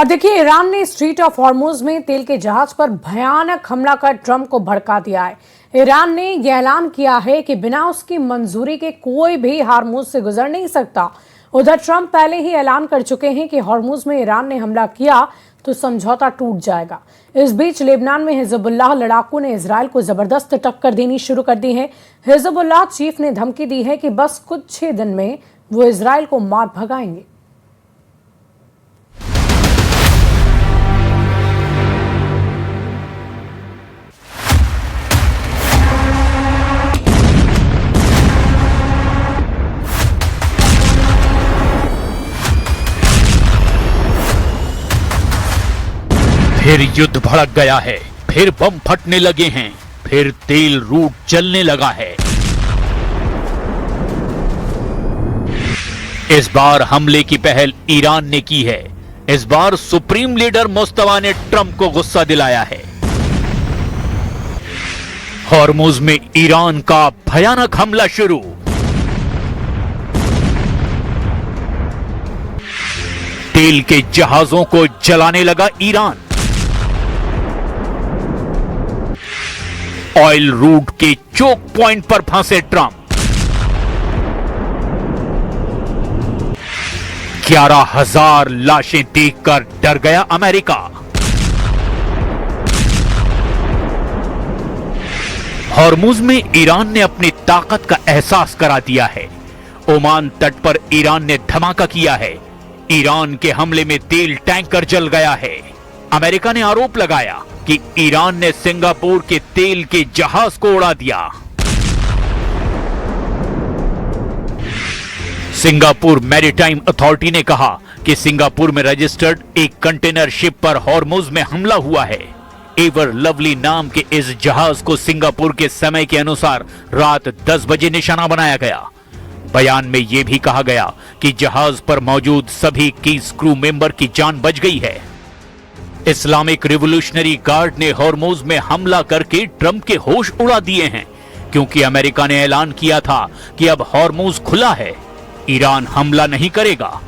और देखिए, ईरान ने स्ट्रीट ऑफ हॉर्मुज में तेल के जहाज पर भयानक हमला कर ट्रंप को भड़का दिया है। ईरान ने यह ऐलान किया है कि बिना उसकी मंजूरी के कोई भी हॉर्मुज से गुजर नहीं सकता। उधर ट्रंप पहले ही ऐलान कर चुके हैं कि हॉर्मुज में ईरान ने हमला किया तो समझौता टूट जाएगा। इस बीच लेबनान में हिजबुल्लाह लड़ाकू ने इजरायल को जबरदस्त टक्कर देनी शुरू कर दी है। हिजबुल्लाह चीफ ने धमकी दी है कि बस कुछ ही दिन में वो इजरायल को मार भगाएंगे। फिर युद्ध भड़क गया है, फिर बम फटने लगे हैं, फिर तेल रूट जलने लगा है। इस बार हमले की पहल ईरान ने की है। इस बार सुप्रीम लीडर मुस्तफा ने ट्रंप को गुस्सा दिलाया है। हॉर्मुज में ईरान का भयानक हमला शुरू। तेल के जहाजों को जलाने लगा ईरान। ऑयल रूट के चोक पॉइंट पर फंसे ट्रंप। 11,000 लाशें देखकर डर गया अमेरिका। हॉर्मुज में ईरान ने अपनी ताकत का एहसास करा दिया है। ओमान तट पर ईरान ने धमाका किया है। ईरान के हमले में तेल टैंकर जल गया है। अमेरिका ने आरोप लगाया कि ईरान ने सिंगापुर के तेल के जहाज को उड़ा दिया। सिंगापुर मैरीटाइम अथॉरिटी ने कहा कि सिंगापुर में रजिस्टर्ड एक कंटेनर शिप पर हॉर्मुज में हमला हुआ है। एवर लवली नाम के इस जहाज को सिंगापुर के समय के अनुसार रात 10 बजे निशाना बनाया गया। बयान में यह भी कहा गया कि जहाज पर मौजूद सभी कीस क्रू मेंबर की जान बच गई है। इस्लामिक रिवोल्यूशनरी गार्ड ने हॉर्मुज में हमला करके ट्रंप के होश उड़ा दिए हैं, क्योंकि अमेरिका ने ऐलान किया था कि अब हॉर्मुज खुला है, ईरान हमला नहीं करेगा।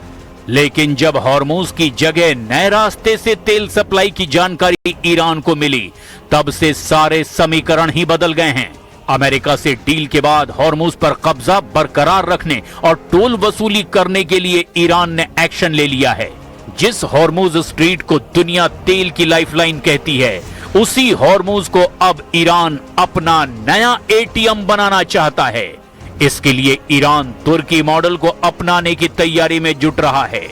लेकिन जब हॉर्मुज की जगह नए रास्ते से तेल सप्लाई की जानकारी ईरान को मिली, तब से सारे समीकरण ही बदल गए हैं। अमेरिका से डील के बाद हॉर्मुज पर कब्जा बरकरार रखने और टोल वसूली करने के लिए ईरान ने एक्शन ले लिया है। जिस हॉर्मुज स्ट्रीट को दुनिया तेल की लाइफलाइन कहती है, उसी हॉर्मुज को अब ईरान अपना नया एटीएम बनाना चाहता है। इसके लिए ईरान तुर्की मॉडल को अपनाने की तैयारी में जुट रहा है।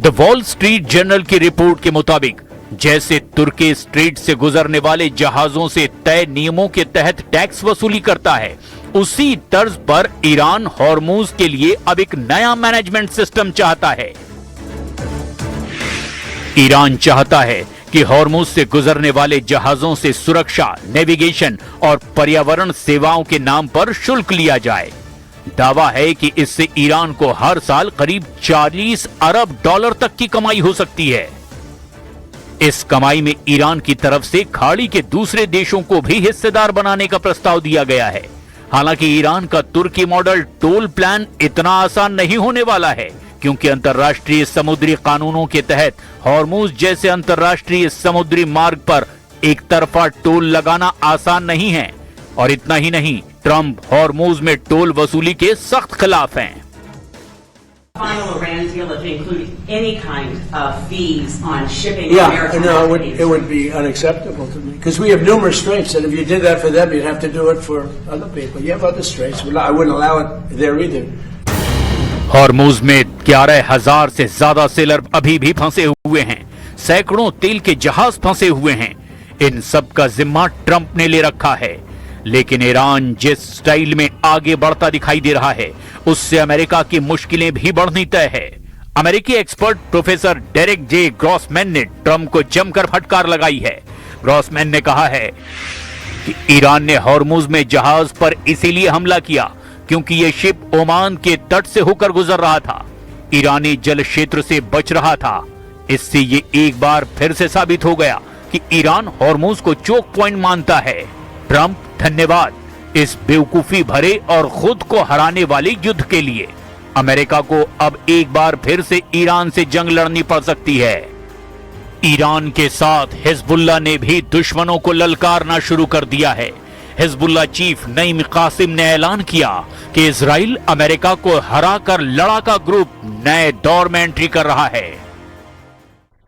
द वॉल स्ट्रीट जर्नल की रिपोर्ट के मुताबिक जैसे तुर्की स्ट्रीट से गुजरने वाले जहाजों से तय नियमों के तहत टैक्स वसूली करता है, उसी तर्ज पर ईरान हॉर्मुज के लिए अब एक नया मैनेजमेंट सिस्टम चाहता है। ईरान चाहता है कि हॉर्मुज से गुजरने वाले जहाजों से सुरक्षा, नेविगेशन और पर्यावरण सेवाओं के नाम पर शुल्क लिया जाए। दावा है कि इससे ईरान को हर साल करीब 40 अरब डॉलर तक की कमाई हो सकती है। इस कमाई में ईरान की तरफ से खाड़ी के दूसरे देशों को भी हिस्सेदार बनाने का प्रस्ताव दिया गया है। हालांकि ईरान का तुर्की मॉडल टोल प्लान इतना आसान नहीं होने वाला है, क्योंकि अंतर्राष्ट्रीय समुद्री कानूनों के तहत हॉर्मुज जैसे अंतर्राष्ट्रीय समुद्री मार्ग पर एक तरफा टोल लगाना आसान नहीं है। और इतना ही नहीं, ट्रंप हॉर्मुज में टोल वसूली के सख्त खिलाफ हैं। Final Iran deal if it included any kind of fees on shipping. Yeah, American no, companies. it would be unacceptable to me because we have numerous straits, and if you did that for them, you'd have to do it for other people. You have other straits. I wouldn't allow it there either. Hormuz में 11,000 से ज्यादा seller अभी भी फंसे हुए हैं। सैकड़ों तेल के जहाज फंसे हुए हैं। इन सब का जिम्मा ट्रंप ने ले रखा है। लेकिन ईरान जिस स्टाइल में आगे बढ़ता दिखाई दे रहा है, उससे अमेरिका की मुश्किलें भी बढ़नी तय है। अमेरिकी एक्सपर्ट प्रोफेसर डेरेक जे ग्रॉसमैन ने ट्रंप को जमकर फटकार लगाई है। ग्रॉसमैन ने कहा है कि ईरान ने हॉर्मुज में जहाज पर इसीलिए हमला किया क्योंकि यह शिप ओमान के तट से होकर गुजर रहा था, ईरानी जल क्षेत्र से बच रहा था। इससे ये एक बार फिर से साबित हो गया कि ईरान हॉर्मुज को चोक पॉइंट मानता है। ट्रंप, धन्यवाद इस बेवकूफी भरे और खुद को हराने वाले युद्ध के लिए। अमेरिका को अब एक बार फिर से ईरान से जंग लड़नी पड़ सकती है। ईरान के साथ हिजबुल्लाह ने भी दुश्मनों को ललकारना शुरू कर दिया है। हिजबुल्लाह चीफ नईम कासिम ने ऐलान किया कि इजराइल अमेरिका को हराकर लड़ाका ग्रुप नए दौर में एंट्री कर रहा है।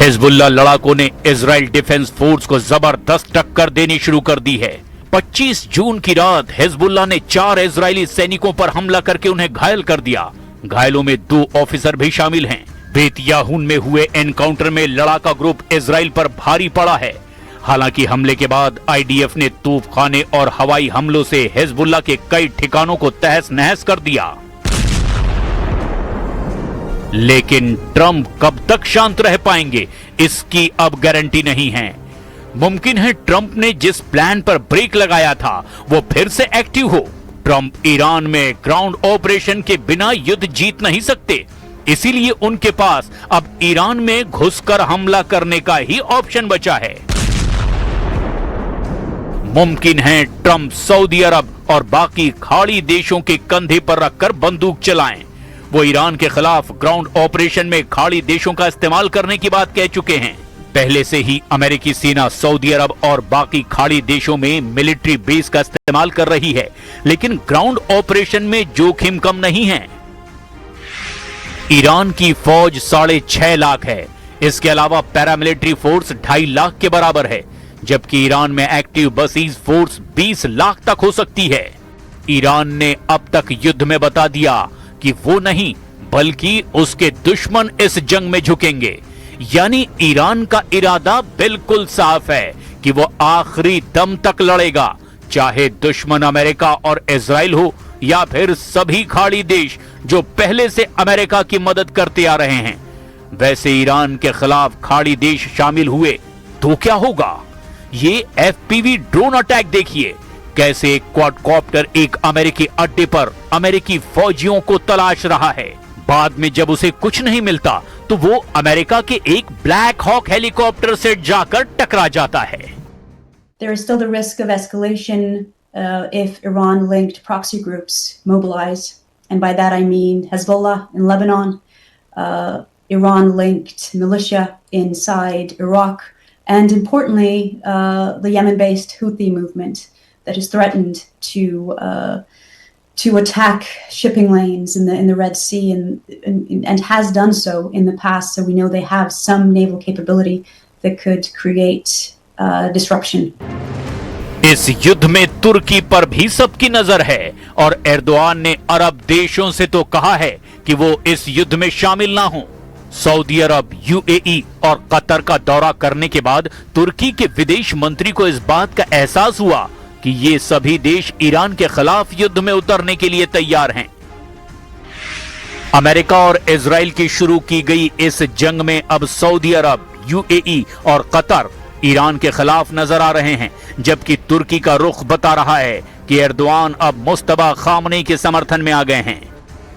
हिजबुल्लाह लड़ाकों ने इजराइल डिफेंस फोर्स को जबरदस्त टक्कर देनी शुरू कर दी है। 25 जून की रात हिजबुल्लाह ने 4 इजरायली सैनिकों पर हमला करके उन्हें घायल कर दिया। घायलों में 2 ऑफिसर भी शामिल हैं। बेत याहून में हुए एनकाउंटर में लड़ाका ग्रुप इजराइल पर भारी पड़ा है। हालांकि हमले के बाद आईडीएफ ने तूफखाने और हवाई हमलों से हिजबुल्लाह के कई ठिकानों को तहस नहस कर दिया। लेकिन ट्रंप कब तक शांत रह पाएंगे, इसकी अब गारंटी नहीं है। मुमकिन है ट्रंप ने जिस प्लान पर ब्रेक लगाया था वो फिर से एक्टिव हो। ट्रंप ईरान में ग्राउंड ऑपरेशन के बिना युद्ध जीत नहीं सकते, इसीलिए उनके पास अब ईरान में घुसकर हमला करने का ही ऑप्शन बचा है। मुमकिन है ट्रंप सऊदी अरब और बाकी खाड़ी देशों के कंधे पर रखकर बंदूक चलाएं। वो ईरान के खिलाफ ग्राउंड ऑपरेशन में खाड़ी देशों का इस्तेमाल करने की बात कह चुके हैं। पहले से ही अमेरिकी सेना सऊदी अरब और बाकी खाड़ी देशों में मिलिट्री बेस का इस्तेमाल कर रही है, लेकिन ग्राउंड ऑपरेशन में जोखिम कम नहीं है। ईरान की फौज 6.5 लाख है। इसके अलावा पैरामिलिट्री फोर्स 2.5 लाख के बराबर है, जबकि ईरान में एक्टिव बसीज फोर्स 20 लाख तक हो सकती है। ईरान ने अब तक युद्ध में बता दिया कि वो नहीं बल्कि उसके दुश्मन इस जंग में झुकेंगे। यानी ईरान का इरादा बिल्कुल साफ है कि वो आखिरी दम तक लड़ेगा, चाहे दुश्मन अमेरिका और इजराइल हो या फिर सभी खाड़ी देश जो पहले से अमेरिका की मदद करते आ रहे हैं। वैसे ईरान के खिलाफ खाड़ी देश शामिल हुए तो क्या होगा? ये एफपीवी ड्रोन अटैक देखिए, कैसे एक क्वाडकॉप्टर एक अमेरिकी अड्डे पर अमेरिकी फौजियों को तलाश रहा है। बाद में जब उसे कुछ नहीं मिलता तो वो अमेरिका के एक ब्लैक हॉक हेलीकॉप्टर से जाकर टकरा जाता है। There is still the risk of escalation if Iran-linked proxy groups mobilize, and by that I mean Hezbollah in Lebanon, Iran-linked militia inside Iraq, and importantly, the Yemen-based Houthi movement that has threatened to attack shipping lanes in the Red Sea and has done so in the past. So we know they have some naval capability that could create disruption. इस युद्ध में तुर्की पर भी सबकी नजर है और Erdogan ने अरब देशों से तो कहा है कि वो इस युद्ध में शामिल ना हो। सऊदी अरब, यूएई और कतर का दौरा करने के बाद तुर्की के विदेश मंत्री को इस बात का एहसास हुआ कि ये सभी देश ईरान के खिलाफ युद्ध में उतरने के लिए तैयार हैं। अमेरिका और इजराइल की शुरू की गई इस जंग में अब सऊदी अरब, यूएई और कतर ईरान के खिलाफ नजर आ रहे हैं, जबकि तुर्की का रुख बता रहा है कि एर्दोआन अब मुस्तफा खामनेई के समर्थन में आ गए हैं।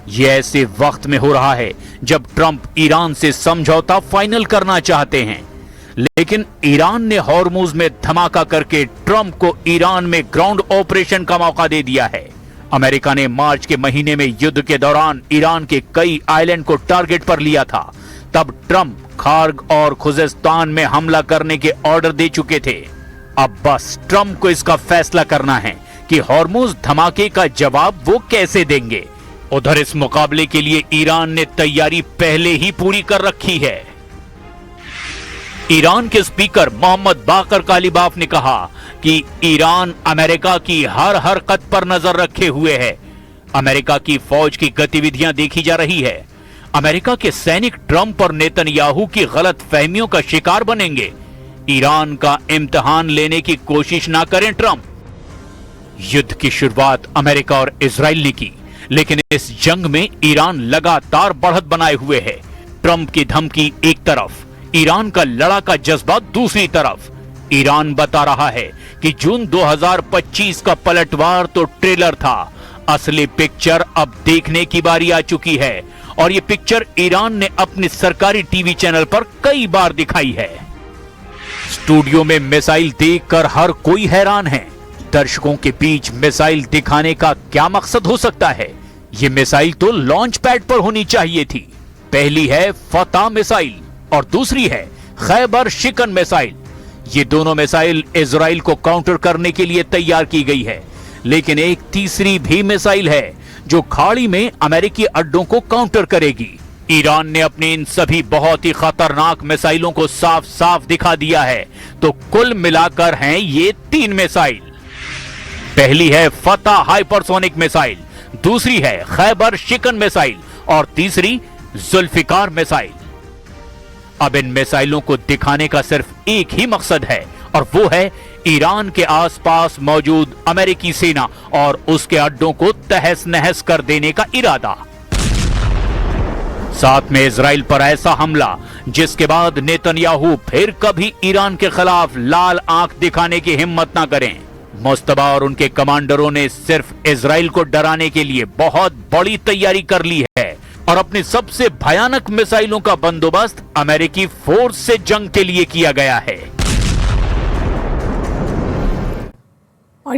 यह ऐसे वक्त में हो रहा है जब ट्रंप ईरान से समझौता फाइनल करना चाहते हैं, लेकिन ईरान ने हॉर्मुज में धमाका करके ट्रंप को ईरान में ग्राउंड ऑपरेशन का मौका दे दिया है। अमेरिका ने मार्च के महीने में युद्ध के दौरान ईरान के कई आइलैंड को टारगेट पर लिया था। तब ट्रंप खार्ग और खुजेस्तान में हमला करने के ऑर्डर दे चुके थे। अब बस ट्रंप को इसका फैसला करना है कि हॉर्मुज धमाके का जवाब वो कैसे देंगे। उधर इस मुकाबले के लिए ईरान ने तैयारी पहले ही पूरी कर रखी है। ईरान के स्पीकर मोहम्मद बाकर कालिबाफ ने कहा कि ईरान अमेरिका की हर हरकत पर नजर रखे हुए है। अमेरिका की फौज की गतिविधियां देखी जा रही है। अमेरिका के सैनिक ट्रंप और नेतन्याहू की गलत फहमियों का शिकार बनेंगे। ईरान का इम्तिहान लेने की कोशिश ना करें ट्रंप। युद्ध की शुरुआत अमेरिका और इजराइल ने की, लेकिन इस जंग में ईरान लगातार बढ़त बनाए हुए है। ट्रंप की धमकी एक तरफ, ईरान का लड़ाका जज्बा दूसरी तरफ। ईरान बता रहा है कि जून 2025 का पलटवार तो ट्रेलर था, असली पिक्चर अब देखने की बारी आ चुकी है और ये पिक्चर ईरान ने अपने सरकारी टीवी चैनल पर कई बार दिखाई है। स्टूडियो में मिसाइल देखकर हर कोई हैरान है। दर्शकों के बीच मिसाइल दिखाने का क्या मकसद हो सकता है? ये मिसाइल तो लॉन्च पैड पर होनी चाहिए थी। पहली है फतह मिसाइल और दूसरी है खैबर शिकन मिसाइल। ये दोनों मिसाइल इजराइल को काउंटर करने के लिए तैयार की गई है, लेकिन एक तीसरी भी मिसाइल है जो खाड़ी में अमेरिकी अड्डों को काउंटर करेगी। ईरान ने अपनी इन सभी बहुत ही खतरनाक मिसाइलों को साफ साफ दिखा दिया है, तो कुल मिलाकर हैं ये 3 मिसाइल। पहली है फतह हाइपरसोनिक मिसाइल, दूसरी है खैबर शिकन मिसाइल और तीसरी जुल्फिकार मिसाइल। अब इन मिसाइलों को दिखाने का सिर्फ एक ही मकसद है और वो है ईरान के आसपास मौजूद अमेरिकी सेना और उसके अड्डों को तहस नहस कर देने का इरादा। साथ में इजराइल पर ऐसा हमला जिसके बाद नेतन्याहू फिर कभी ईरान के खिलाफ लाल आंख दिखाने की हिम्मत ना करें। मुस्तबा और उनके कमांडरों ने सिर्फ इजराइल को डराने के लिए बहुत बड़ी तैयारी कर ली है और अपनी सबसे भयानक मिसाइलों का बंदोबस्त अमेरिकी फोर्स से जंग के लिए किया गया है। और